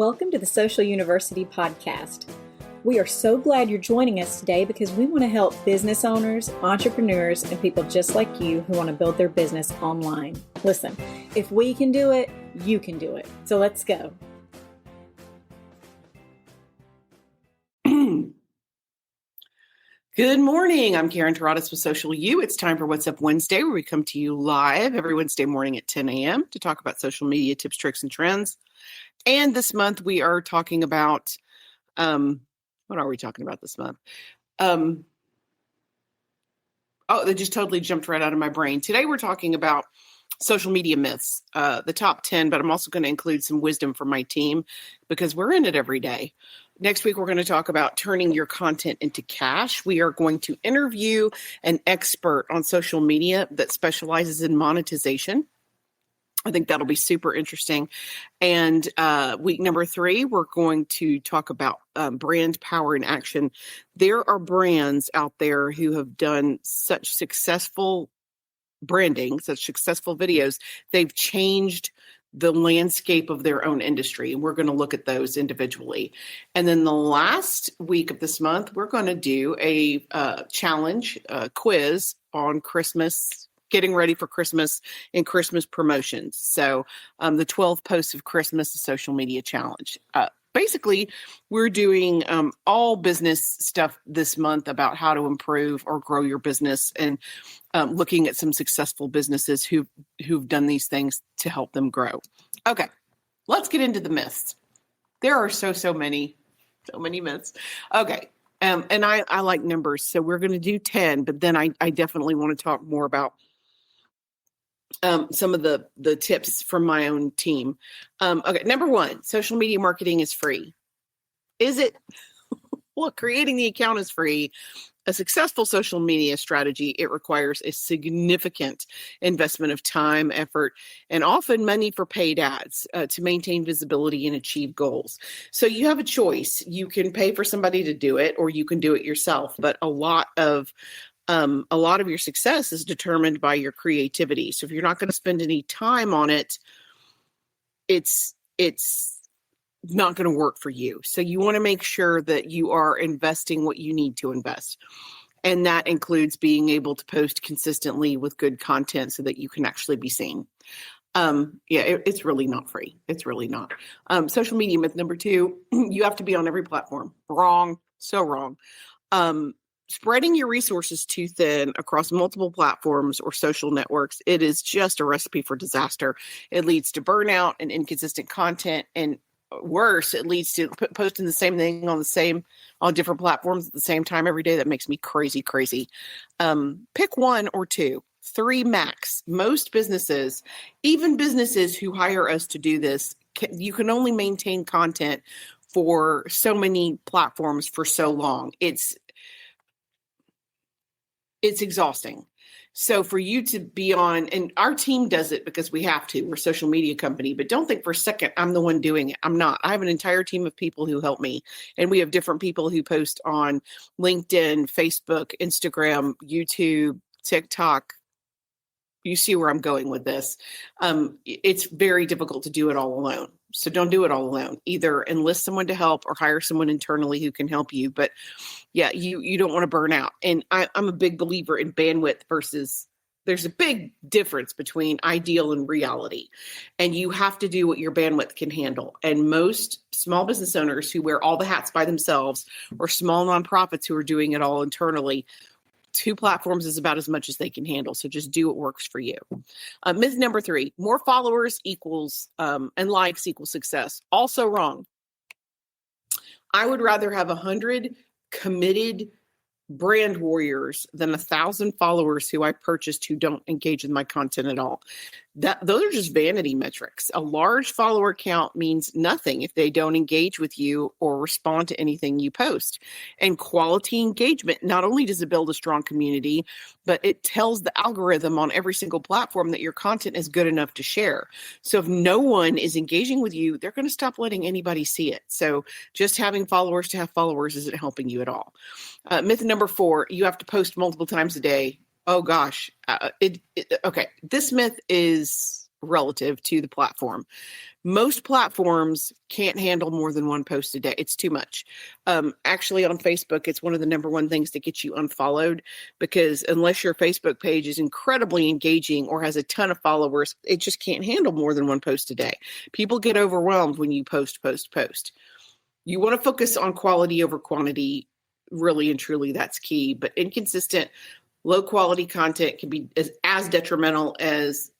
Welcome to the Social University podcast. We are so glad you're joining us today because we want to help business owners, entrepreneurs, and people just like you who want to build their business online. Listen, if we can do it, you can do it. So let's go. Good morning. I'm Karen Taradas with Social U. It's time for What's Up Wednesday, where we come to you live every Wednesday morning at 10 a.m. to talk about social media tips, tricks, and trends. And this month we are talking about, what are we talking about this month? That just totally jumped right out of my brain. Today we're talking about social media myths, the top 10, but I'm also going to include some wisdom from my team because we're in it every day. Next week, we're going to talk about turning your content into cash. We are going to interview an expert on social media that specializes in monetization. I think that'll be super interesting. And week number 3, we're going to talk about brand power in action. There are brands out there who have done such successful branding, such successful videos. They've changed the landscape of their own industry. And we're going to look at those individually. And then the last week of this month, we're going to do a challenge, quiz on Christmas, getting ready for Christmas and Christmas promotions. So the 12 posts of Christmas, the social media challenge. Basically, we're doing all business stuff this month about how to improve or grow your business and looking at some successful businesses who've done these things to help them grow. Okay, let's get into the myths. There are so many myths. Okay, and I like numbers, so we're going to do 10, but then I definitely want to talk more about some of the tips from my own team. Okay, number 1, social media marketing is free. Is it? Well, creating the account is free. A successful social media strategy, it requires a significant investment of time, effort, and often money for paid ads to maintain visibility and achieve goals. So you have a choice. You can pay for somebody to do it, or you can do it yourself. But a lot of your success is determined by your creativity. So if you're not going to spend any time on it, it's not going to work for you. So you want to make sure that you are investing what you need to invest. And that includes being able to post consistently with good content so that you can actually be seen. It's really not free. It's really not. Social media myth number 2, you have to be on every platform. Wrong. So wrong. Spreading your resources too thin across multiple platforms or social networks, it is just a recipe for disaster. It leads to burnout and inconsistent content, and worse, it leads to posting the same thing on different platforms at the same time every day. That makes me crazy. Pick 1 or 2, 3 max. Most businesses, even businesses who hire us to do this, you can only maintain content for so many platforms for so long. It's exhausting. So for you to be on, and our team does it because we have to, we're a social media company, but don't think for a second I'm the one doing it. I'm not. I have an entire team of people who help me, and we have different people who post on LinkedIn, Facebook, Instagram, YouTube, TikTok. You see where I'm going with this. It's very difficult to do it all alone. So don't do it all alone. Either enlist someone to help or hire someone internally who can help you. But yeah, you don't want to burn out. And I'm a big believer in bandwidth versus, there's a big difference between ideal and reality. And you have to do what your bandwidth can handle. And most small business owners who wear all the hats by themselves, or small nonprofits who are doing it all internally, 2 platforms is about as much as they can handle. So just do what works for you. Myth number 3, more followers equals and likes equals success. Also wrong. I would rather have 100 committed brand warriors than 1,000 followers who I purchased who don't engage with my content at all. Those are just vanity metrics. A large follower count means nothing if they don't engage with you or respond to anything you post. And quality engagement, not only does it build a strong community, but it tells the algorithm on every single platform that your content is good enough to share. So if no one is engaging with you, they're going to stop letting anybody see it. So just having followers to have followers isn't helping you at all. Myth number 4, you have to post multiple times a day. Oh gosh. Okay. This myth is relative to the platform. Most platforms can't handle more than one post a day. It's too much. Actually, on Facebook, it's one of the number one things that gets you unfollowed, because unless your Facebook page is incredibly engaging or has a ton of followers, it just can't handle more than one post a day. People get overwhelmed when you post. You want to focus on quality over quantity. Really and truly, that's key. But inconsistent, low quality content can be as detrimental as,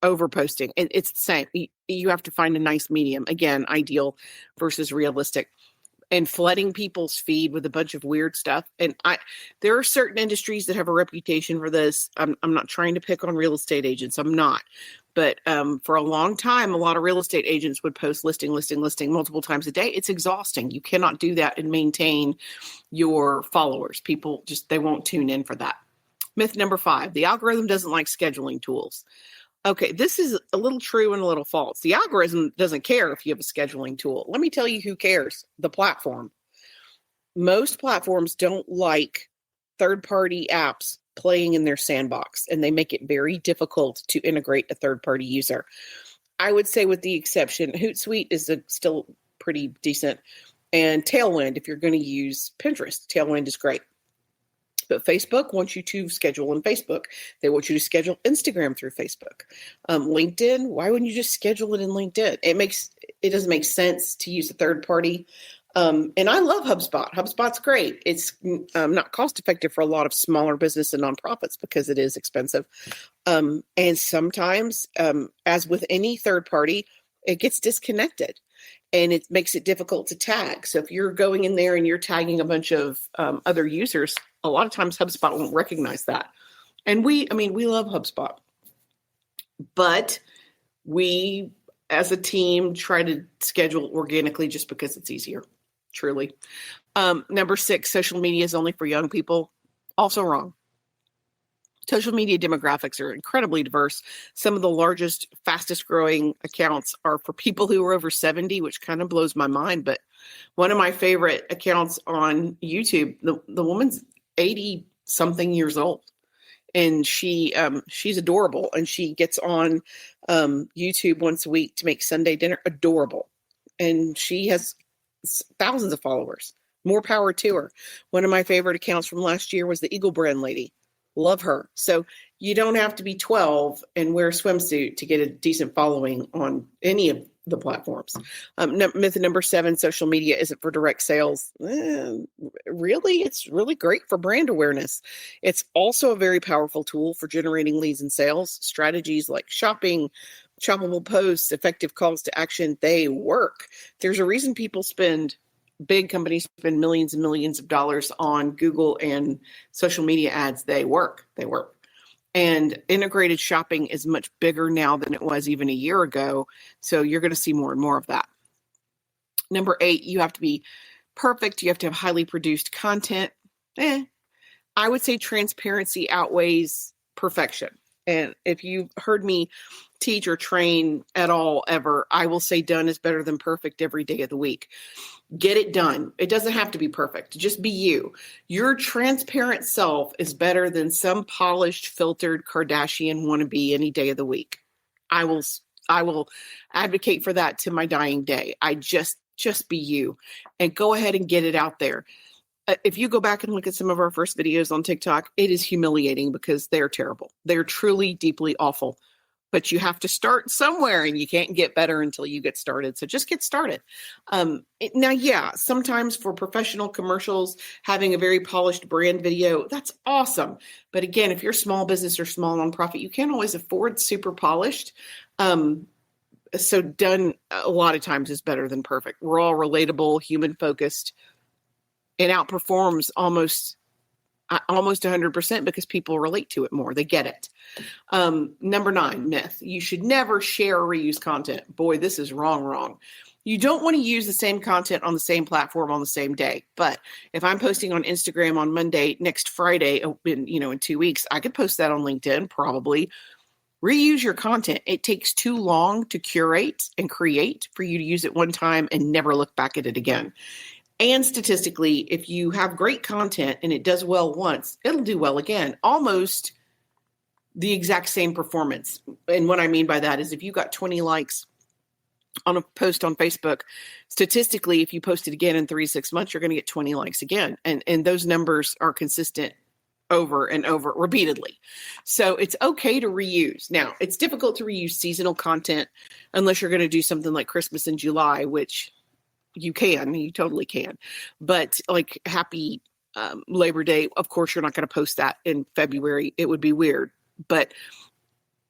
over posting. And it's the same. You have to find a nice medium. Again, ideal versus realistic. And flooding people's feed with a bunch of weird stuff. And there are certain industries that have a reputation for this. I'm not trying to pick on real estate agents. I'm not. But for a long time, a lot of real estate agents would post listing multiple times a day. It's exhausting. You cannot do that and maintain your followers. People they won't tune in for that. Myth number 5, the algorithm doesn't like scheduling tools. Okay, this is a little true and a little false. The algorithm doesn't care if you have a scheduling tool. Let me tell you who cares. The platform. Most platforms don't like third-party apps playing in their sandbox, and they make it very difficult to integrate a third-party user. I would say with the exception, Hootsuite is still pretty decent, and Tailwind, if you're going to use Pinterest, Tailwind is great. But Facebook wants you to schedule in Facebook. They want you to schedule Instagram through Facebook. LinkedIn, why wouldn't you just schedule it in LinkedIn? It doesn't make sense to use a third party. And I love HubSpot. HubSpot's great. It's not cost effective for a lot of smaller business and nonprofits because it is expensive. And sometimes, as with any third party, it gets disconnected. And it makes it difficult to tag. So if you're going in there and you're tagging a bunch of other users, a lot of times HubSpot won't recognize that. And we love HubSpot. But we, as a team, try to schedule organically just because it's easier, truly. Number 6, social media is only for young people. Also wrong. Social media demographics are incredibly diverse. Some of the largest, fastest growing accounts are for people who are over 70, which kind of blows my mind. But one of my favorite accounts on YouTube, the woman's 80 something years old, and she's adorable. And she gets on YouTube once a week to make Sunday dinner. Adorable. And she has thousands of followers. More power to her. One of my favorite accounts from last year was the Eagle Brand lady. Love her. So you don't have to be 12 and wear a swimsuit to get a decent following on any of the platforms. Myth number 7, social media isn't for direct sales. Really, it's really great for brand awareness. It's also a very powerful tool for generating leads and sales. Strategies like shopping, shoppable posts, effective calls to action, they work. There's a reason big companies spend millions and millions of dollars on Google and social media ads. They work. And integrated shopping is much bigger now than it was even a year ago. So you're going to see more and more of that. Number 8, you have to be perfect. You have to have highly produced content. I would say transparency outweighs perfection. And if you've heard me teach or train at all ever, I will say done is better than perfect every day of the week. Get it done. It doesn't have to be perfect. Just be you. Your transparent self is better than some polished, filtered Kardashian wannabe any day of the week. I will advocate for that to my dying day. I just be you and go ahead and get it out there. If you go back and look at some of our first videos on TikTok, it is humiliating because they're terrible. They're truly, deeply awful. But you have to start somewhere, and you can't get better until you get started. So just get started. Sometimes for professional commercials, having a very polished brand video, that's awesome. But again, if you're a small business or small nonprofit, you can't always afford super polished. So done a lot of times is better than perfect. Raw, relatable, human focused, and outperforms almost 100% because people relate to it more. They get it. Number 9, myth. You should never share or reuse content. Boy, this is wrong. You don't want to use the same content on the same platform on the same day. But if I'm posting on Instagram on Monday, next Friday, in 2 weeks, I could post that on LinkedIn, probably. Reuse your content. It takes too long to curate and create for you to use it one time and never look back at it again. And statistically, if you have great content and it does well once, it'll do well again. Almost the exact same performance. And what I mean by that is if you got 20 likes on a post on Facebook, statistically, if you post it again in 3 to 6 months, you're going to get 20 likes again. And those numbers are consistent over and over repeatedly. So it's okay to reuse. Now, it's difficult to reuse seasonal content unless you're going to do something like Christmas in July, which you totally can. But like happy Labor Day, of course, you're not going to post that in February. It would be weird. But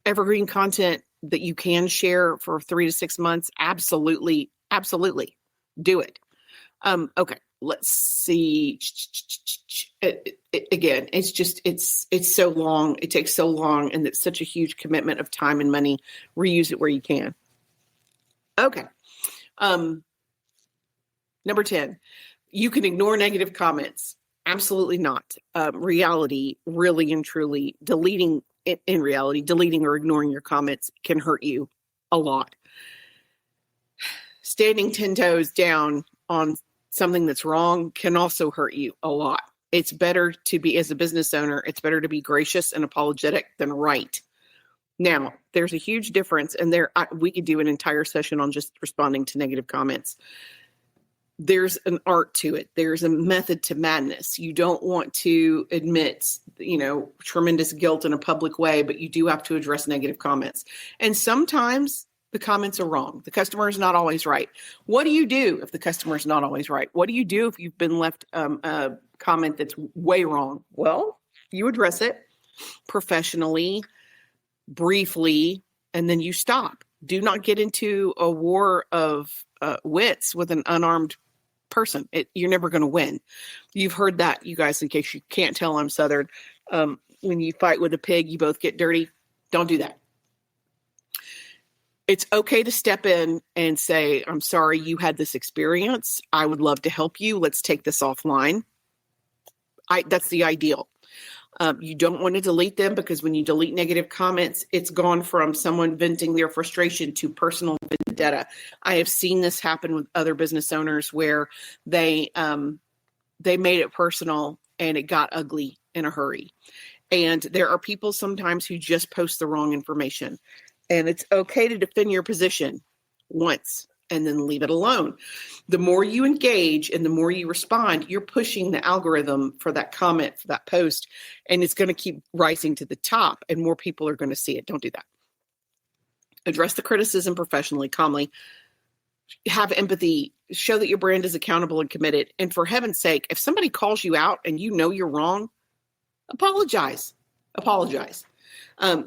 evergreen content that you can share for 3 to 6 months, absolutely do it. Okay, let's see. Again, it's so long. It takes so long, and it's such a huge commitment of time and money. Reuse it where you can. Okay. Number 10, you can ignore negative comments. Absolutely not. Reality, really and truly, deleting or ignoring your comments can hurt you a lot. Standing 10 toes down on something that's wrong can also hurt you a lot. It's better to be, as a business owner, it's better to be gracious and apologetic than right. Now, there's a huge difference, and we could do an entire session on just responding to negative comments. There's an art to it. There's a method to madness. You don't want to admit, tremendous guilt in a public way, but you do have to address negative comments. And sometimes the comments are wrong. The customer is not always right. What do you do if the customer is not always right? What do you do if you've been left a comment that's way wrong? Well, you address it professionally, briefly, and then you stop. Do not get into a war of wits with an unarmed person. You're never going to win. You've heard that, you guys, in case you can't tell, I'm Southern. When you fight with a pig, you both get dirty. Don't do that. It's okay to step in and say, I'm sorry you had this experience. I would love to help you. Let's take this offline. That's the ideal. You don't want to delete them, because when you delete negative comments, it's gone from someone venting their frustration to personal vendetta. I have seen this happen with other business owners where they made it personal and it got ugly in a hurry. And there are people sometimes who just post the wrong information. And it's okay to defend your position once and then leave it alone. The more you engage and the more you respond, you're pushing the algorithm for that comment, for that post, and it's going to keep rising to the top, and more people are going to see it. Don't do that. Address the criticism professionally, calmly. Have empathy. Show that your brand is accountable and committed. And for heaven's sake, if somebody calls you out and you know you're wrong, apologize.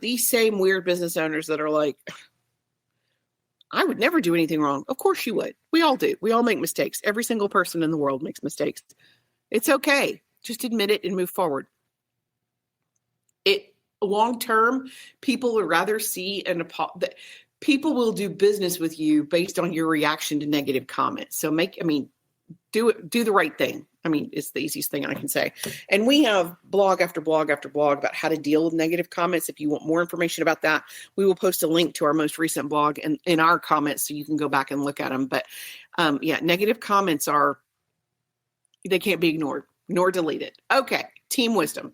These same weird business owners that are like, I would never do anything wrong. Of course you would. We all do. We all make mistakes. Every single person in the world makes mistakes. It's okay. Just admit it and move forward. Long term, people would rather see people will do business with you based on your reaction to negative comments. So do the right thing. It's the easiest thing I can say. And we have blog after blog after blog about how to deal with negative comments. If you want more information about that, we will post a link to our most recent blog and in our comments so you can go back and look at them. But negative comments they can't be ignored nor deleted. Okay, team wisdom.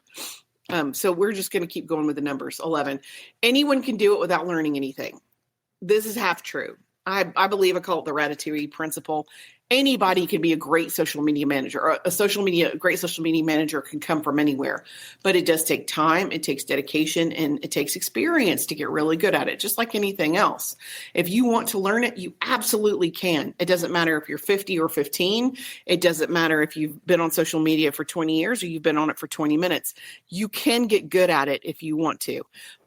So we're just going to keep going with the numbers. 11. Anyone can do it without learning anything. This is half true. I believe I call it the Ratatouille principle. Anybody can be a great social media manager, or a great social media manager can come from anywhere, but it does take time. It takes dedication, and it takes experience to get really good at it. Just like anything else. If you want to learn it, you absolutely can. It doesn't matter if you're 50 or 15. It doesn't matter if you've been on social media for 20 years or you've been on it for 20 minutes. You can get good at it if you want to.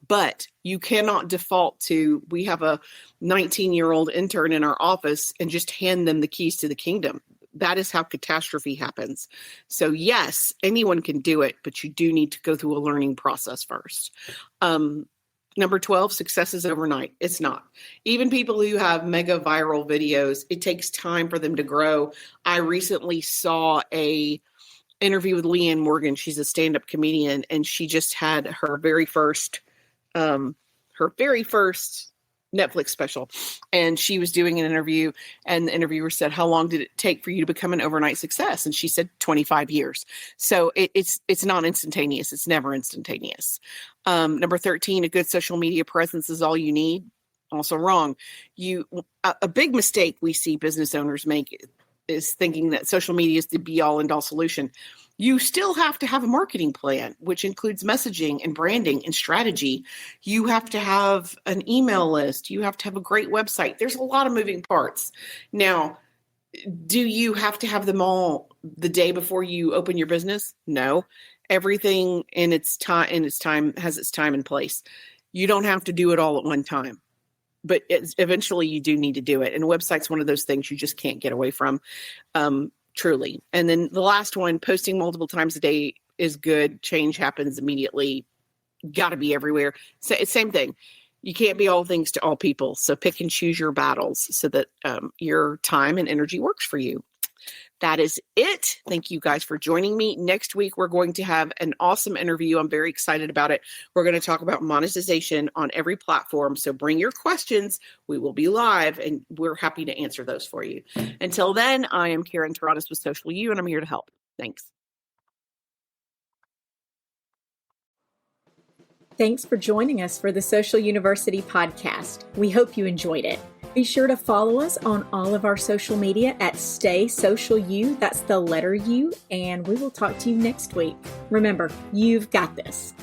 But you cannot default to, we have a 19-year-old intern in our office and just hand them the keys to the kingdom. That is how catastrophe happens. So yes, anyone can do it, but you do need to go through a learning process first. Number 12, success is overnight. It's not. Even people who have mega viral videos, it takes time for them to grow. I recently saw a interview with Leanne Morgan. She's a stand-up comedian, and she just had her very first Netflix special. And she was doing an interview, and the interviewer said, how long did it take for you to become an overnight success? And she said 25 years. So it's not instantaneous. It's never instantaneous. Number 13, a good social media presence is all you need. Also wrong. A big mistake we see business owners make is thinking that social media is the be all end all solution. You still have to have a marketing plan, which includes messaging and branding and strategy. You have to have an email list. You have to have a great website. There's a lot of moving parts. Now, do you have to have them all the day before you open your business? No. Everything in its time has its time and place. You don't have to do it all at one time, but eventually you do need to do it. And a website's one of those things you just can't get away from. Truly. And then the last one, posting multiple times a day is good. Change happens immediately. Got to be everywhere. So it's same thing. You can't be all things to all people. So pick and choose your battles so that your time and energy works for you. That is it. Thank you guys for joining me. Next week, we're going to have an awesome interview. I'm very excited about it. We're going to talk about monetization on every platform. So bring your questions. We will be live, and we're happy to answer those for you. Until then, I am Karen Taradis with Social U, and I'm here to help. Thanks. Thanks for joining us for the Social University podcast. We hope you enjoyed it. Be sure to follow us on all of our social media at Stay Social U. That's the letter U, and we will talk to you next week. Remember, you've got this.